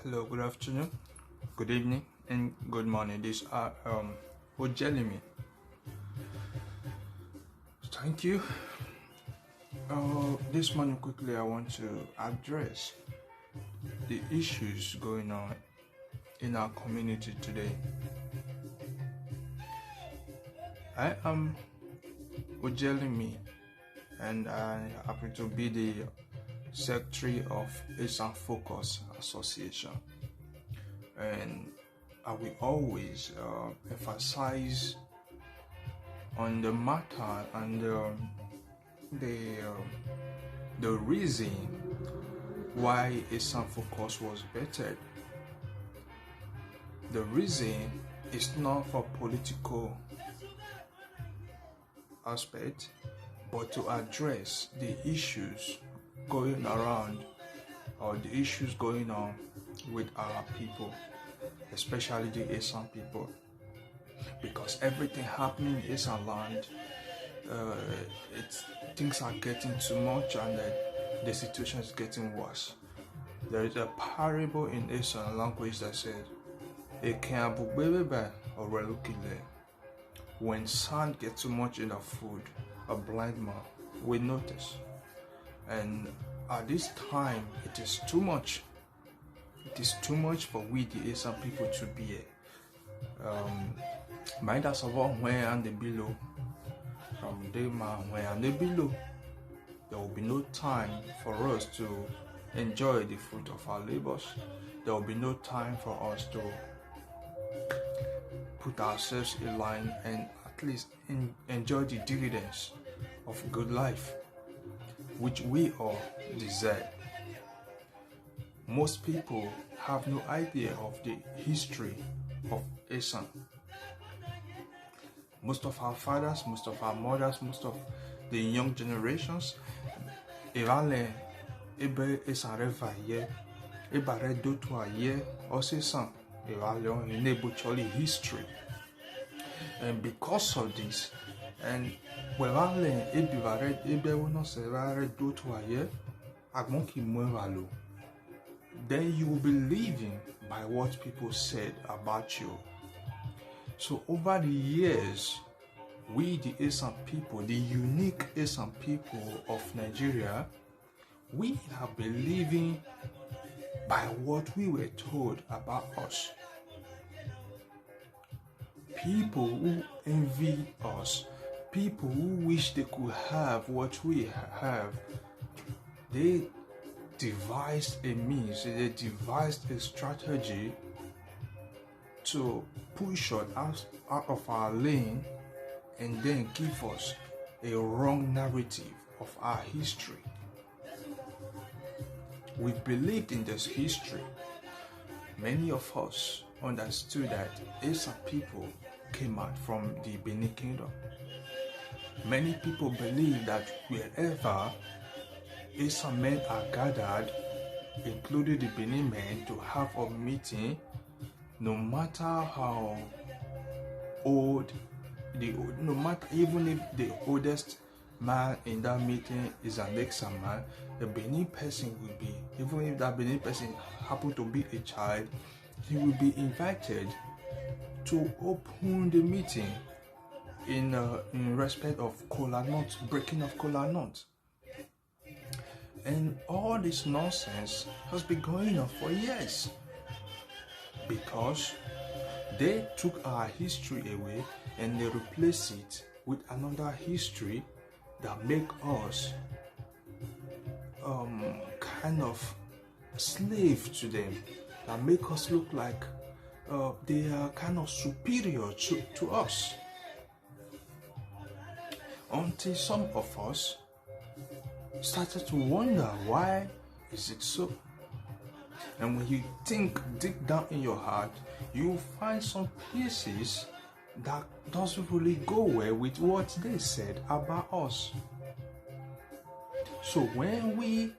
Hello, good afternoon, good evening, and good morning. These are Ojelimi. Thank you. This morning, quickly, I want to address the issues going on in our community today. I am Ojelimi, and I happen to be the Secretary of Esan Focus Association, and I will always emphasize on the matter and the reason why Esan Focus was bettered. The reason is not for political aspect, but to address the issues going around or the issues going on with our people, especially the Esan people, because everything happening in Esan land, things are getting too much and the situation is getting worse. There is a parable in Esan language that says, when sand gets too much in the food, a blind man will notice. And at this time, it is too much. It is too much for we, the Esan people, to bear. Mind us of all where and the below. From the man where and the below, there will be no time for us to enjoy the fruit of our labors. There will be no time for us to put ourselves in line and at least enjoy the dividends of good life, which we all deserve. Most people have no idea of the history of Esan. Most of our fathers, most of our mothers, most of the young generations, Esan history. And because of this, and then you will be living by what people said about you. So over the years, we the Esan people, the unique Esan people of Nigeria, we have been living by what we were told about us. People who envy us, people who wish they could have what we have, they devised a means, they devised a strategy to push us out of our lane and then give us a wrong narrative of our history. We believed in this history. Many of us understood that Esan people came out from the Benin Kingdom. Many people believe that wherever Esan men are gathered, including the Benin men, to have a meeting, no matter how old, no matter even if the oldest man in that meeting is an Esan man, the Benin person will be, even if that Benin person happen to be a child, he will be invited to open the meeting in respect of kola nut, breaking of kola nut. And all this nonsense has been going on for years because they took our history away and they replaced it with another history that make us kind of slave to them, that make us look like they are kind of superior to us. Until some of us started to wonder, why is it so? And when you think deep down in your heart, you find some pieces that doesn't really go well with what they said about us. So when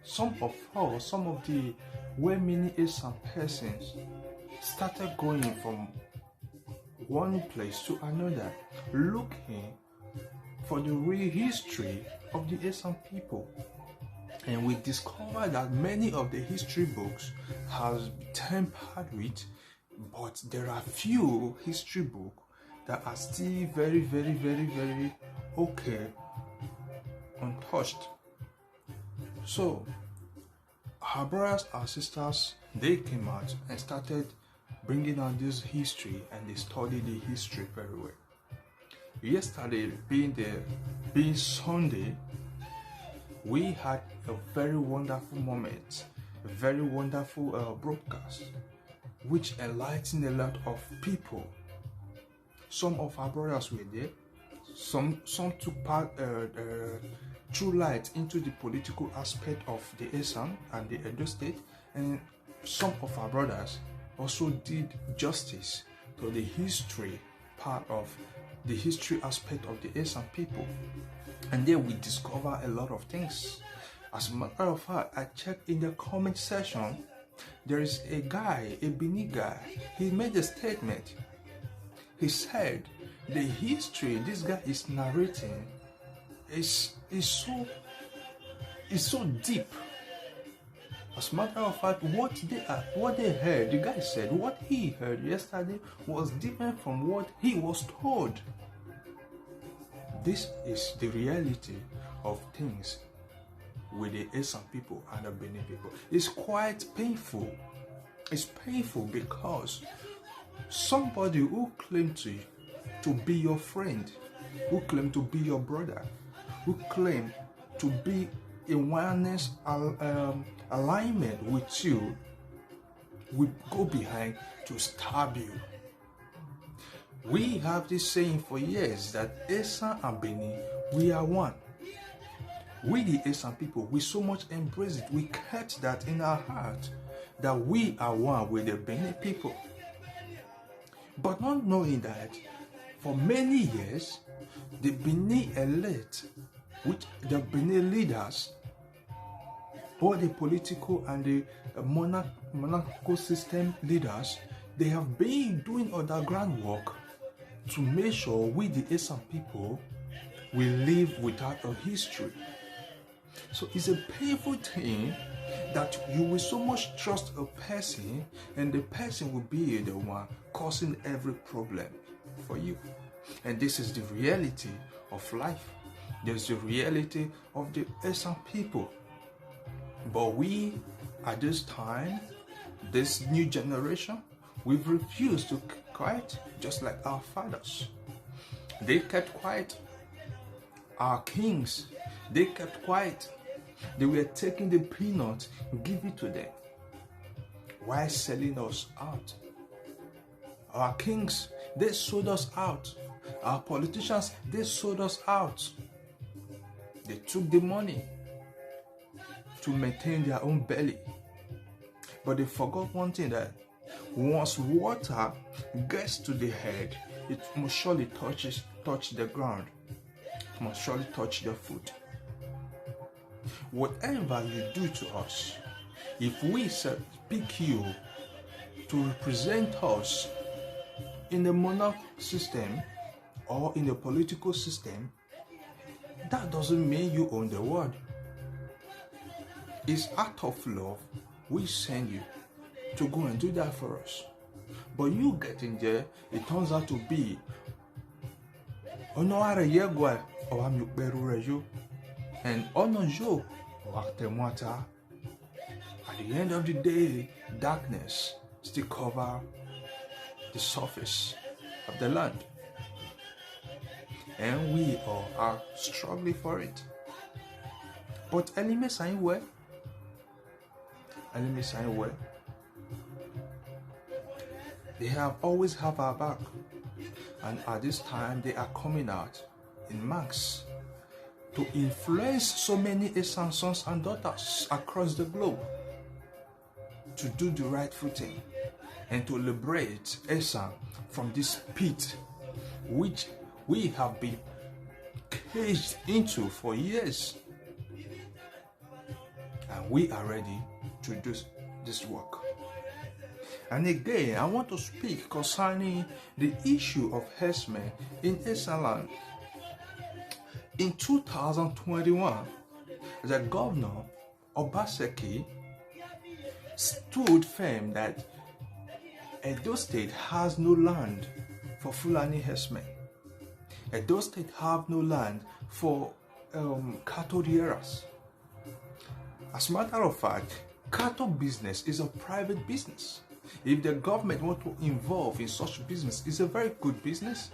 some of the well-meaning Esan persons started going from one place to another, looking for the real history of the Esan people, And we discover that many of the history books has tampered with, but there are few history books that are still very, very, very, very okay, untouched. So our brothers, our sisters, they came out and started bringing on this history, and they studied the history very well. Yesterday, being Sunday, we had a very wonderful moment, a very wonderful broadcast, which enlightened a lot of people. Some of our brothers were there. Some took part, threw light into the political aspect of the Esan and the Edo State, and some of our brothers also did justice to the history part of the history aspect of the Esan people. And there we discover a lot of things. As a matter of fact, I checked in the comment section, there is a guy, a Bini guy, he made a statement. He said the history this guy is narrating is so deep. As a matter of fact, what they heard, the guy said what he heard yesterday was different from what he was told. This is the reality of things with the Esan people and the Benin people. It's quite painful. It's painful because somebody who claimed to be your friend, who claimed to be your brother, who claimed to be in oneness alignment with you, will go behind to stab you. We have this saying for years that Esan and Benin, we are one. We the Esan people, we so much embrace it. We catch that in our heart, that we are one with the Benin people. But not knowing that for many years, the Benin elite, which the Benin leaders, all the political and the monarchical system leaders, they have been doing underground work to make sure we the Esan people will live without a history. So it's a painful thing that you will so much trust a person, and the person will be the one causing every problem for you. And this is the reality of life. There's the reality of the Esan people. But we, at this time, this new generation, we've refused to keep quiet, just like our fathers. They kept quiet. Our kings, they kept quiet. They were taking the peanuts, give it to them, while selling us out. Our kings, they sold us out. Our politicians, they sold us out. They took the money to maintain their own belly. But they forgot one thing, that once water gets to the head, it must surely touch the ground. It must surely touch the foot. Whatever you do to us, if we pick you to represent us in the monarch system or in the political system, that doesn't mean you own the world. It's out of love we send you to go and do that for us. But you getting there, it turns out to be and at the end of the day, darkness still cover the surface of the land, and we all are struggling for it. But enemy sign well. They have always have our back, and at this time they are coming out in mass to influence so many Esan sons and daughters across the globe to do the rightful thing and to liberate Esan from this pit which we have been caged into for years. And we are ready to do this work. And again, I want to speak concerning the issue of herdsmen in Esan land. In 2021, the governor Obaseki stood firm that Edo State has no land for Fulani herdsmen. Edo State have no land for cattle rearers. As a matter of fact, cattle business is a private business. If the government want to involve in such business, it's a very good business.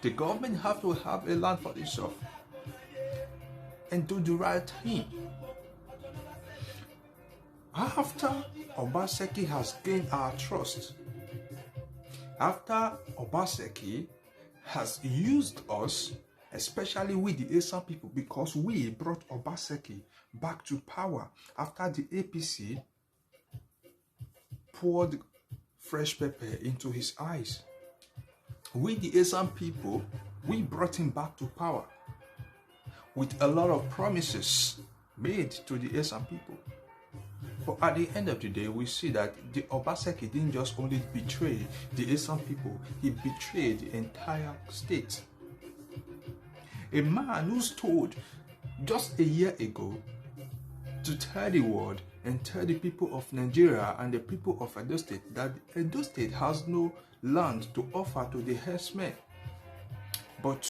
The government have to have a land for itself and do the right thing. After Obaseki has gained our trust, after Obaseki has used us, especially with the Esan people, because we brought Obaseki back to power after the APC poured fresh pepper into his eyes. We, the Esan people, we brought him back to power with a lot of promises made to the Esan people. But at the end of the day, we see that the Obaseki didn't just only betray the Esan people, he betrayed the entire state. A man who stood just a year ago to tell the world and tell the people of Nigeria and the people of Edo State that Edo State has no land to offer to the herdsmen. But